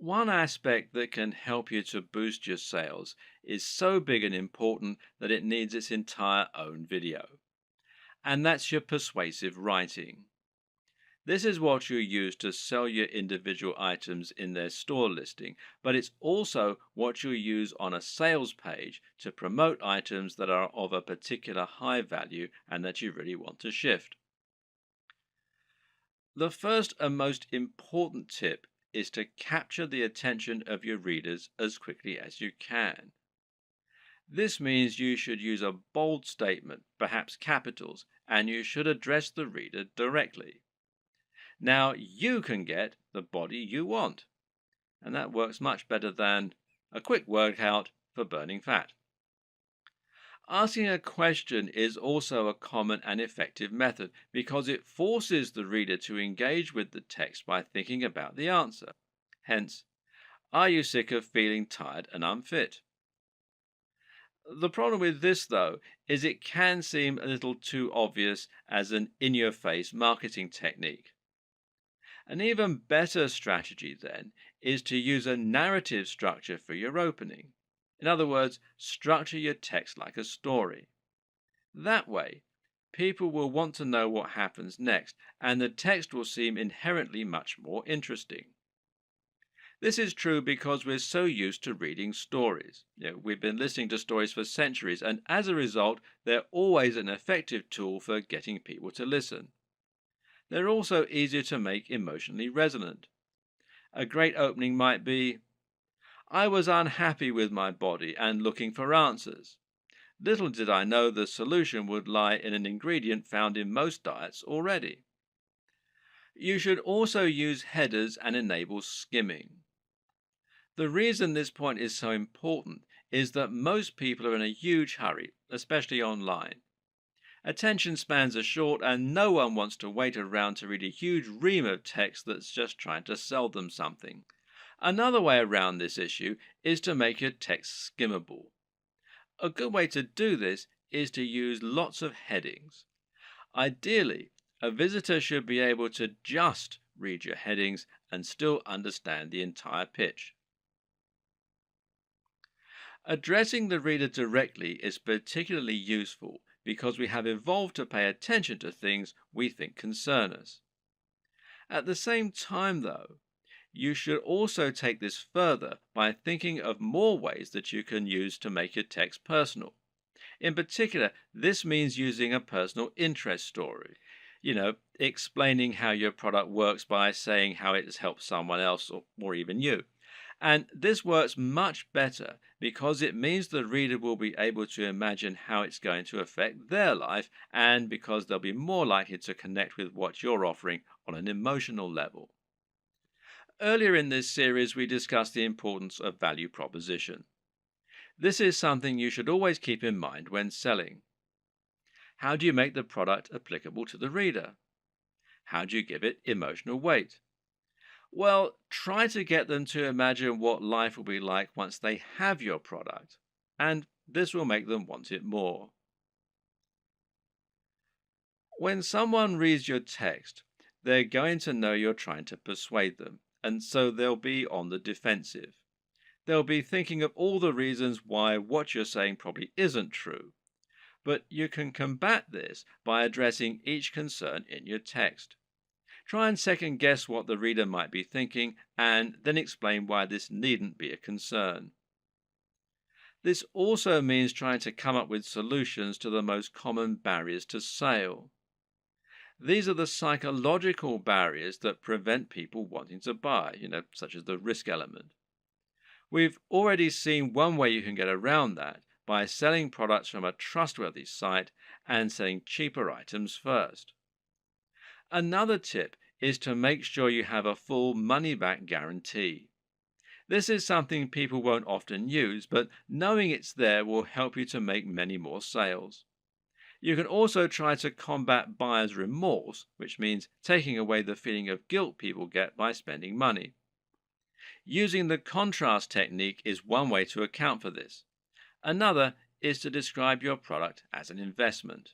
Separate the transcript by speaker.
Speaker 1: One aspect that can help you to boost your sales is so big and important that it needs its entire own video, and that's your persuasive writing. This is what you use to sell your individual items in their store listing, but it's also what you use on a sales page to promote items that are of a particular high value and that you really want to shift. The first and most important tip is to capture the attention of your readers as quickly as you can. This means you should use a bold statement, perhaps capitals, and you should address the reader directly. Now you can get the body you want, and that works much better than a quick workout for burning fat. Asking a question is also a common and effective method because it forces the reader to engage with the text by thinking about the answer. Hence, are you sick of feeling tired and unfit? The problem with this, though, is it can seem a little too obvious as an in your face marketing technique. An even better strategy, then, is to use a narrative structure for your opening. In other words, structure your text like a story. That way, people will want to know what happens next, and the text will seem inherently much more interesting. This is true because we're so used to reading stories. We've been listening to stories for centuries, and as a result, they're always an effective tool for getting people to listen. They're also easier to make emotionally resonant. A great opening might be, I was unhappy with my body and looking for answers. Little did I know the solution would lie in an ingredient found in most diets already. You should also use headers and enable skimming. The reason this point is so important is that most people are in a huge hurry, especially online. Attention spans are short and no one wants to wait around to read a huge ream of text that's just trying to sell them something. Another way around this issue is to make your text skimmable. A good way to do this is to use lots of headings. Ideally, a visitor should be able to just read your headings and still understand the entire pitch. Addressing the reader directly is particularly useful because we have evolved to pay attention to things we think concern us. At the same time, though, you should also take this further by thinking of more ways that you can use to make your text personal. In particular, this means using a personal interest story. Explaining how your product works by saying how it has helped someone else or even you. And this works much better because it means the reader will be able to imagine how it's going to affect their life and because they'll be more likely to connect with what you're offering on an emotional level. Earlier in this series, we discussed the importance of value proposition. This is something you should always keep in mind when selling. How do you make the product applicable to the reader? How do you give it emotional weight? Well, try to get them to imagine what life will be like once they have your product, and this will make them want it more. When someone reads your text, they're going to know you're trying to persuade them, and so they'll be on the defensive. They'll be thinking of all the reasons why what you're saying probably isn't true. But you can combat this by addressing each concern in your text. Try and second guess what the reader might be thinking and then explain why this needn't be a concern. This also means trying to come up with solutions to the most common barriers to sale. These are the psychological barriers that prevent people wanting to buy, such as the risk element. We've already seen one way you can get around that by selling products from a trustworthy site and selling cheaper items first. Another tip is to make sure you have a full money-back guarantee. This is something people won't often use, but knowing it's there will help you to make many more sales. You can also try to combat buyer's remorse, which means taking away the feeling of guilt people get by spending money. Using the contrast technique is one way to account for this. Another is to describe your product as an investment.